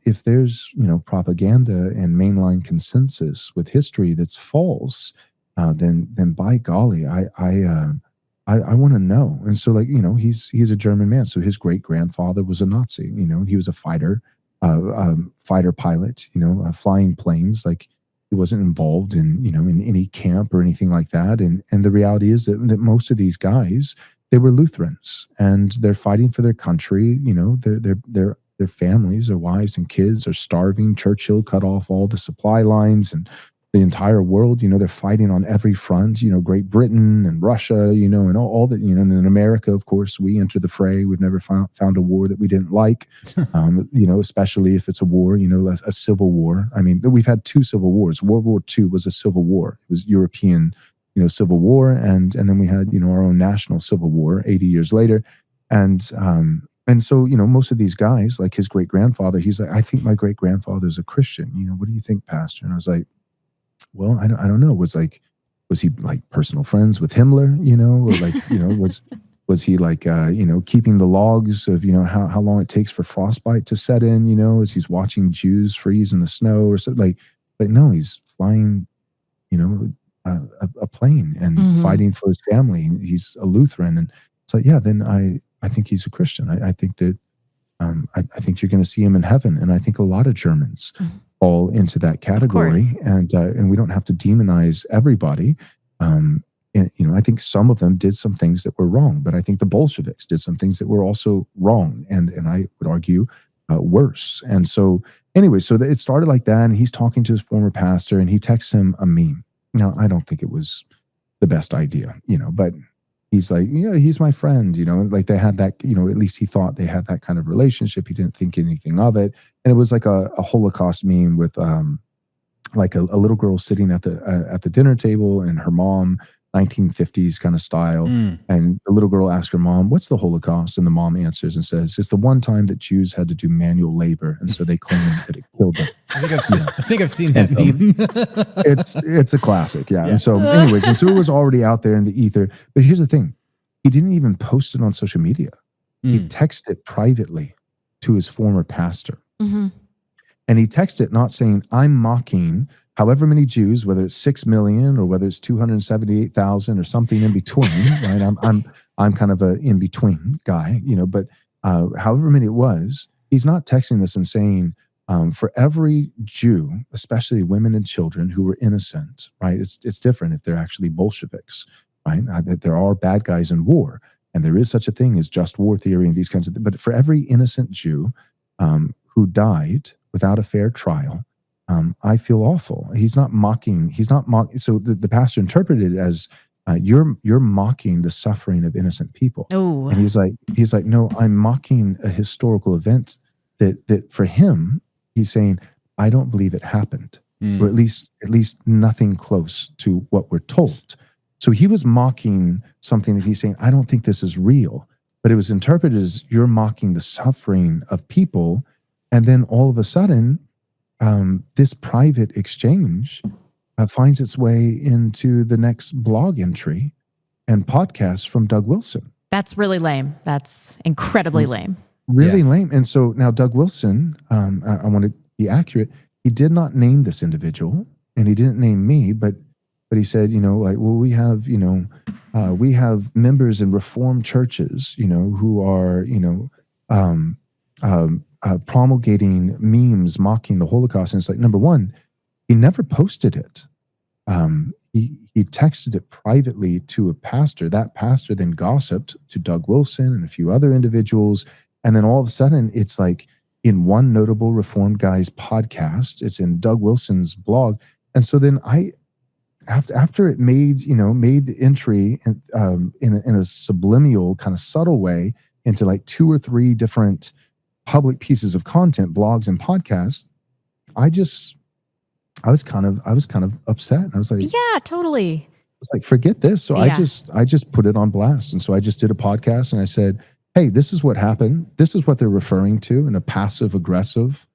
if there's propaganda and mainline consensus with history that's false, then by golly, I want to know. And so he's a German man. So his great grandfather was a Nazi. He was a fighter pilot. Flying planes. Like, he wasn't involved in in any camp or anything like that. And the reality is that most of these guys, they were Lutherans, and they're fighting for their country. Their families, their wives and kids are starving. Churchill cut off all the supply lines, and the entire world, they're fighting on every front, Great Britain and Russia, and all that, and in America, of course, we enter the fray. We've never found a war that we didn't like, especially if it's a war, a civil war. I mean, we've had 2 civil wars. World War II was a civil war. It was European, civil war. And then we had, our own national civil war 80 years later. And so, most of these guys, like his great grandfather, he's like, I think my great grandfather's a Christian. What do you think, Pastor? And I was like, well, I don't know. Was he like personal friends with Himmler? Or was he like keeping the logs of how long it takes for frostbite to set in? As he's watching Jews freeze in the snow or something. Like no, he's flying, a plane and fighting for his family. He's a Lutheran, and it's like, yeah, then I think he's a Christian. I think that I think you're going to see him in heaven, and I think a lot of Germans fall into that category, and we don't have to demonize everybody. And I think some of them did some things that were wrong, but I think the Bolsheviks did some things that were also wrong, and I would argue worse. And so anyway, so it started like that, and he's talking to his former pastor, and he texts him a meme. Now, I don't think it was the best idea, but he's like, he's my friend, like they had that, at least he thought they had that kind of relationship. He didn't think anything of it. And it was like a Holocaust meme with like a little girl sitting at the dinner table, and her mom, 1950s kind of style. And the little girl asks her mom, what's the Holocaust? And the mom answers and says, it's the one time that Jews had to do manual labor, and so they claim that it killed them. I think I've seen that meme. It's a classic, yeah. And so anyways, and so it was already out there in the ether. But here's the thing. He didn't even post it on social media. He texted it privately to his former pastor. And he texted it not saying, I'm mocking however many Jews, whether it's 6 million or whether it's 278,000 or something in between, right? I'm kind of a in-between guy, but however many it was, he's not texting this and saying, for every Jew, especially women and children who were innocent, right? It's different if they're actually Bolsheviks, right? That there are bad guys in war, and there is such a thing as just war theory and these kinds of things. But for every innocent Jew who died without a fair trial, I feel awful. He's not mocking. So the pastor interpreted it as you're mocking the suffering of innocent people. Oh, and he's like, no, I'm mocking a historical event that for him, he's saying, I don't believe it happened, or at least nothing close to what we're told. So he was mocking something that he's saying, I don't think this is real, but it was interpreted as you're mocking the suffering of people, and then all of a sudden, this private exchange finds its way into the next blog entry and podcast from Doug Wilson. That's really lame. That's incredibly lame. Really lame. And so now Doug Wilson, I want to be accurate. He did not name this individual, and he didn't name me, but he said, like, well, we have members in Reformed churches, who are, promulgating memes mocking the Holocaust. And it's like, number one, he never posted it. He texted it privately to a pastor. That pastor then gossiped to Doug Wilson and a few other individuals. And then all of a sudden, it's like in one notable Reformed guy's podcast, it's in Doug Wilson's blog. And so then after it made the entry in a subliminal kind of subtle way into like 2 or 3 different public pieces of content, blogs and podcasts, I was kind of upset. I was like, yeah, totally. It's like, forget this. So I just put it on blast. And so I just did a podcast and I said, hey, this is what happened. This is what they're referring to in a passive aggressive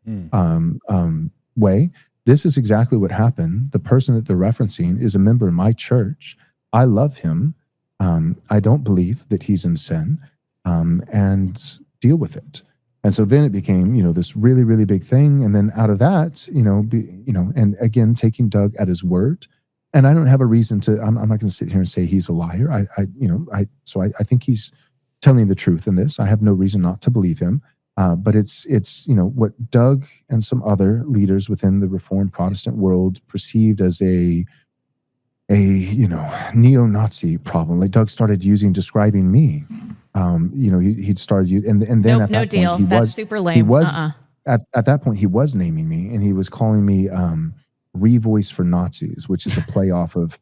way. This is exactly what happened. The person that they're referencing is a member of my church. I love him. I don't believe that he's in sin, and deal with it. And so then it became, this really, really big thing. And then out of that, and again, taking Doug at his word. And I don't have a reason to, I'm not going to sit here and say he's a liar. I think he's telling the truth in this. I have no reason not to believe him. But it's what Doug and some other leaders within the Reformed Protestant world perceived as a neo-Nazi problem. Like Doug started describing me. He'd started and then at no that deal. Point, That's super lame. He was at that point he was naming me, and he was calling me Revoice for Nazis, which is a playoff of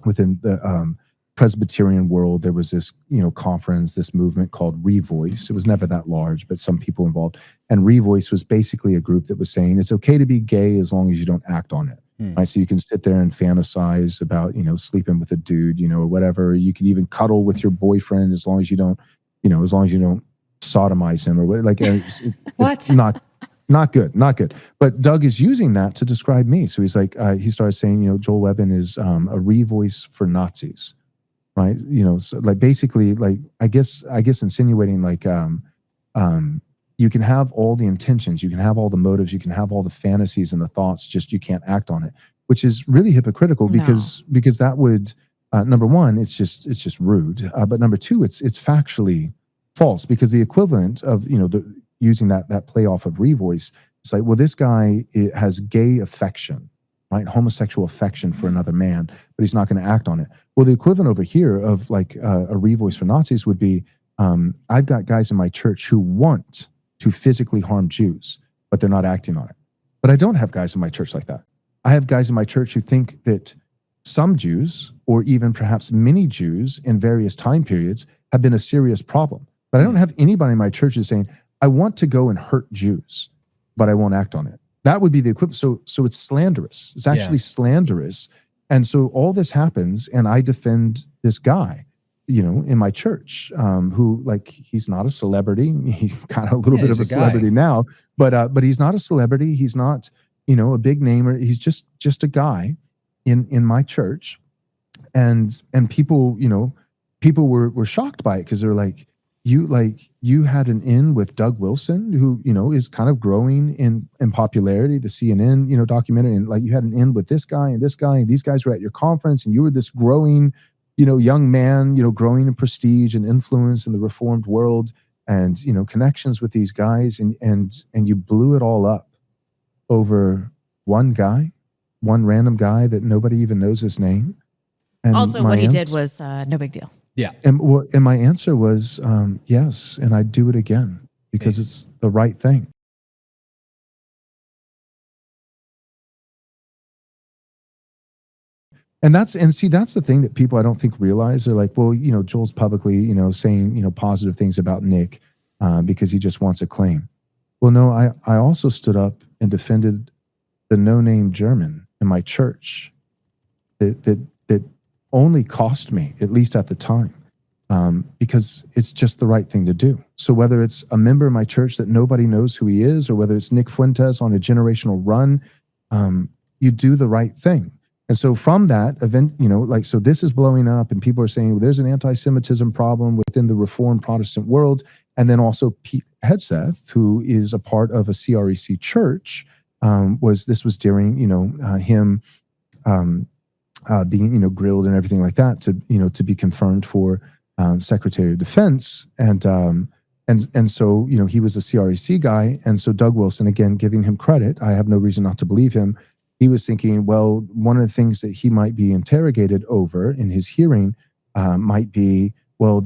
within the Presbyterian world. There was this conference, this movement called Revoice. It was never that large, but some people involved. And Revoice was basically a group that was saying it's okay to be gay as long as you don't act on it. Right? So you can sit there and fantasize about sleeping with a dude, or whatever. You can even cuddle with your boyfriend as long as you don't sodomize him or what. Like what? It's not good. But Doug is using that to describe me. So he's like, he started saying, Joel Webbin is a Revoice for Nazis. Right, so like basically, like I guess insinuating like you can have all the intentions, you can have all the motives, you can have all the fantasies and the thoughts, just you can't act on it, which is really hypocritical because that would number one, it's just rude, but number two, it's factually false, because the equivalent of using that playoff of Revoice, it's like, well, this guy has gay affection. Right, homosexual affection for another man, but he's not going to act on it. Well, the equivalent over here of like a Revoice for Nazis would be, I've got guys in my church who want to physically harm Jews, but they're not acting on it. But I don't have guys in my church like that. I have guys in my church who think that some Jews, or even perhaps many Jews in various time periods, have been a serious problem. But I don't have anybody in my church who's saying, I want to go and hurt Jews, but I won't act on it. That would be the equivalent. So it's slanderous. It's actually slanderous. And so all this happens, and I defend this guy, in my church, who, like, he's not a celebrity. He's kind of a little bit of a celebrity now, but he's not a celebrity. He's not, a big name, or he's just a guy in my church. And people, people were shocked by it, because they're like, you had an in with Doug Wilson, who, is kind of growing in popularity, the CNN, documentary. And like, you had an in with this guy and this guy, and these guys were at your conference, and you were this growing, young man, growing in prestige and influence in the Reformed world, and, connections with these guys. And you blew it all up over one random guy that nobody even knows his name. And also, what he did was no big deal. Yeah. And my answer was yes, and I'd do it again, because it's the right thing. And that's the thing that people, I don't think, realize. They're like, well, Joel's publicly, saying, positive things about Nick because he just wants a claim. Well, no, I also stood up and defended the no-name German in my church that only cost me, at least at the time, because it's just the right thing to do. So whether it's a member of my church that nobody knows who he is, or whether it's Nick Fuentes on a generational run, you do the right thing. And so from that event, so this is blowing up and people are saying, well, there's an anti-Semitism problem within the Reformed Protestant world. And then also Pete Hegseth, who is a part of a CREC church, was during, him being, grilled and everything like that to be confirmed for Secretary of Defense. And so, he was a CREC guy. And so Doug Wilson, again, giving him credit, I have no reason not to believe him. He was thinking, well, one of the things that he might be interrogated over in his hearing might be, well,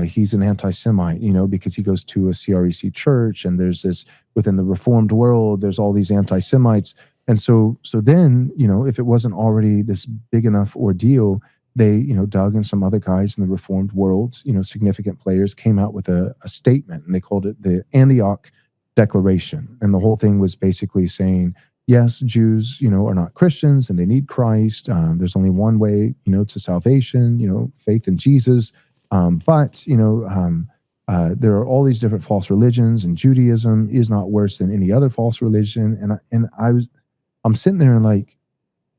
he's an anti-Semite, because he goes to a CREC church, and there's this within the Reformed world, there's all these anti-Semites. And so then, if it wasn't already this big enough ordeal, they, Doug and some other guys in the Reformed world, significant players, came out with a statement, and they called it the Antioch Declaration. And the whole thing was basically saying, yes, Jews, are not Christians and they need Christ. There's only one way, to salvation, faith in Jesus. But there are all these different false religions, and Judaism is not worse than any other false religion. And I'm sitting there and like,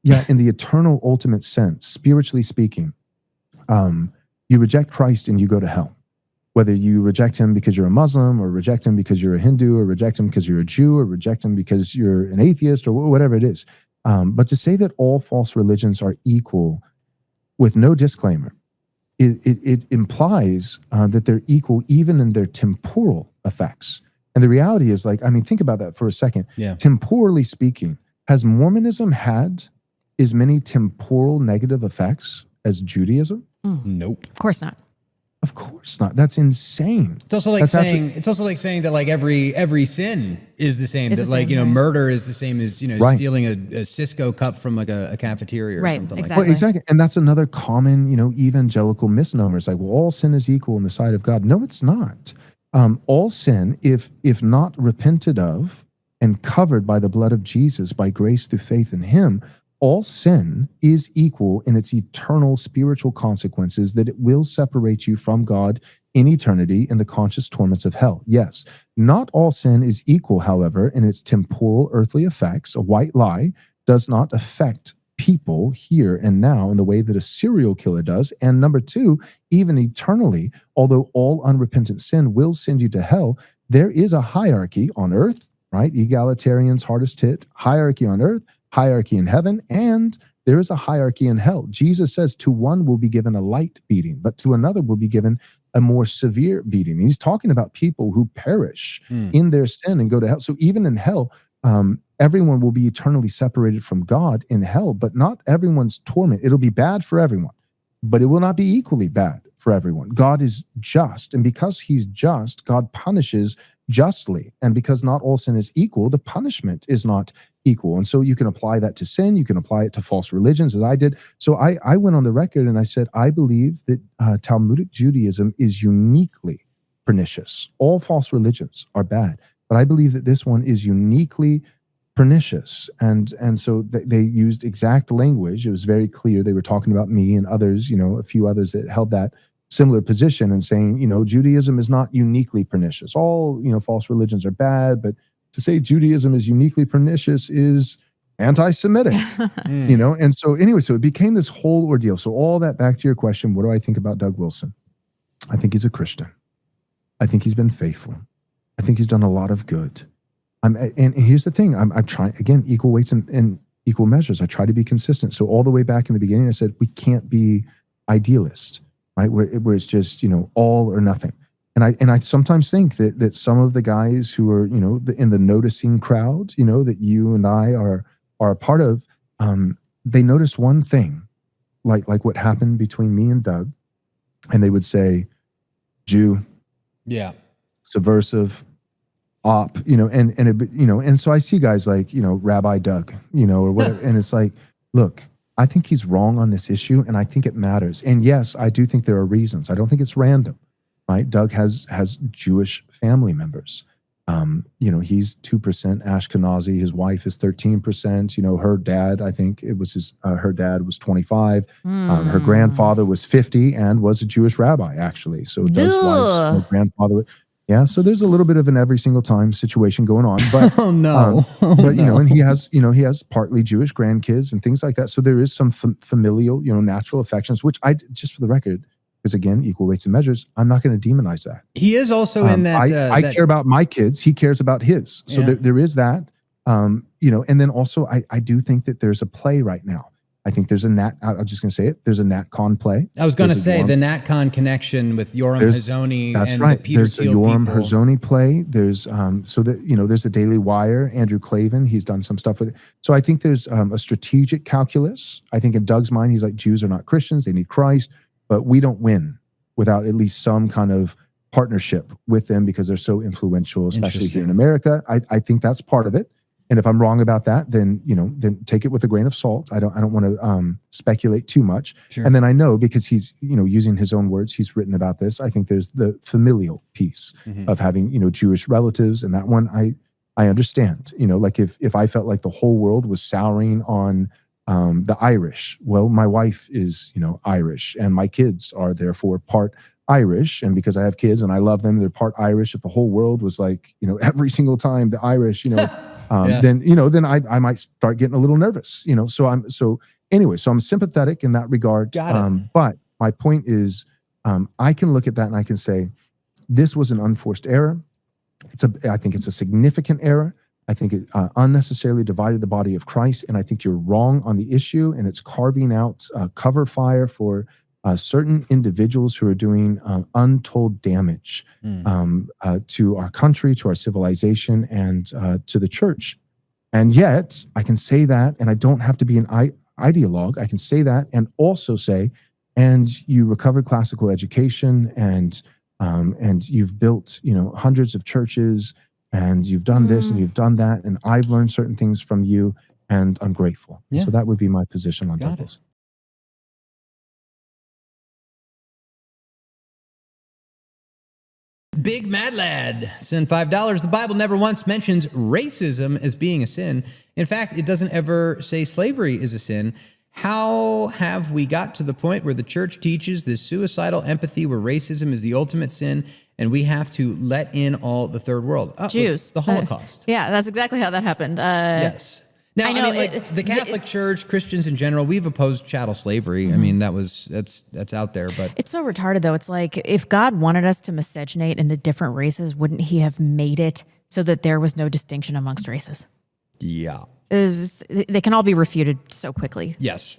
yeah, in the eternal ultimate sense, spiritually speaking, you reject Christ and you go to hell. Whether you reject him because you're a Muslim, or reject him because you're a Hindu, or reject him because you're a Jew, or reject him because you're an atheist, or whatever it is. But to say that all false religions are equal with no disclaimer, it implies that they're equal even in their temporal effects. And the reality is, think about that for a second. Yeah. Temporally speaking, has Mormonism had as many temporal negative effects as Judaism? Nope. Of course not. Of course not. That's insane. It's also like saying that like every sin is the same. That like, murder is the same as, stealing a Cisco cup from like a cafeteria or something exactly. like that. Well, exactly. And that's another common, evangelical misnomer. It's like, well, all sin is equal in the sight of God. No, it's not. All sin, if not repented of and covered by the blood of Jesus, by grace through faith in him, all sin is equal in its eternal spiritual consequences, that it will separate you from God in eternity in the conscious torments of hell. Yes, not all sin is equal, however, in its temporal earthly effects. A white lie does not affect people here and now in the way that a serial killer does. And number two, even eternally, although all unrepentant sin will send you to hell, there is a hierarchy on earth, right? Egalitarians, hardest hit, hierarchy on earth, hierarchy in heaven, and there is a hierarchy in hell. Jesus says to one will be given a light beating, but to another will be given a more severe beating. He's talking about people who perish in their sin and go to hell. So even in hell, everyone will be eternally separated from God in hell, but not everyone's torment. It'll be bad for everyone, but it will not be equally bad for everyone. God is just, and because he's just, God punishes justly. And because not all sin is equal, the punishment is not equal. And so you can apply that to sin, you can apply it to false religions, as I did. So I went on the record and I said, I believe that Talmudic Judaism is uniquely pernicious. All false religions are bad, but I believe that this one is uniquely pernicious. And so they used exact language. It was very clear. They were talking about me and others, a few others that held that similar position, and saying, Judaism is not uniquely pernicious. All, false religions are bad, but to say Judaism is uniquely pernicious is anti-Semitic, And so anyway, so it became this whole ordeal. So all that, back to your question, what do I think about Doug Wilson? I think he's a Christian. I think he's been faithful. I think he's done a lot of good. And here's the thing, I'm trying, again, equal weights and equal measures. I try to be consistent. So all the way back in the beginning, I said, we can't be idealist, right? Where it's just, all or nothing. And I sometimes think that some of the guys who are, in the noticing crowd, that you and I are a part of, they notice one thing, like what happened between me and Doug, and they would say, Jew, yeah, subversive, op, and so I see guys like, Rabbi Doug, or whatever, and it's like, look, I think he's wrong on this issue, and I think it matters. And yes, I do think there are reasons. I don't think it's random. Right, Doug has Jewish family members. He's 2% Ashkenazi. His wife is 13%. Her dad, I think it was her dad was 25. Her grandfather was 50 and was a Jewish rabbi, actually. So Doug's wife's grandfather. Yeah, so there's a little bit of an every single time situation going on, but Oh no! but you know, and he has partly Jewish grandkids and things like that. So there is some familial, natural affections, which just for the record, because again, equal weights and measures, I'm not going to demonize that. He is also in that. I care about my kids. He cares about his. So there is that. And then also I do think that there's a play right now. I think there's I'm just going to say it. There's a NatCon play. I was going to say the NatCon connection with Yoram Hazony and right. the Peter There's Thiel a Yoram people. Hazony play. There's there's a Daily Wire. Andrew Klavan, he's done some stuff with it. So I think there's a strategic calculus. I think in Doug's mind, he's like, Jews are not Christians. They need Christ, but we don't win without at least some kind of partnership with them because they're so influential, especially here in America. I think that's part of it. And if I'm wrong about that, then take it with a grain of salt. I don't want to speculate too much. Sure. And then I know because he's using his own words, he's written about this. I think there's the familial piece of having Jewish relatives, and that one I understand. Like if I felt like the whole world was souring on the Irish, well, my wife is Irish, and my kids are therefore part Irish, and because I have kids and I love them, they're part Irish. If the whole world was like every single time the Irish, then I might start getting a little nervous, So I'm sympathetic in that regard. Got it. But my point is, I can look at that and I can say, this was an unforced error. I think it's a significant error. I think it unnecessarily divided the body of Christ, and I think you're wrong on the issue, and it's carving out cover fire for certain individuals who are doing untold damage to our country, to our civilization, and to the church. And yet, I can say that, and I don't have to be an ideologue. I can say that and also say, and you recovered classical education, and you've built, hundreds of churches, and you've done this and you've done that, and I've learned certain things from you, and I'm grateful. Yeah. So that would be my position on Got Douglas. Big Mad Lad, send $5. The Bible never once mentions racism as being a sin. In fact, it doesn't ever say slavery is a sin. How have we got to the point where the church teaches this suicidal empathy where racism is the ultimate sin and we have to let in all the third world? Jews. The Holocaust. Yeah, that's exactly how that happened. Yes. Now, the Catholic Church, Christians in general, we've opposed chattel slavery. I mean, that's out there, but it's so retarded though. It's like if God wanted us to miscegenate into different races, wouldn't he have made it so that there was no distinction amongst races? yeah. They can all be refuted so quickly. Yes.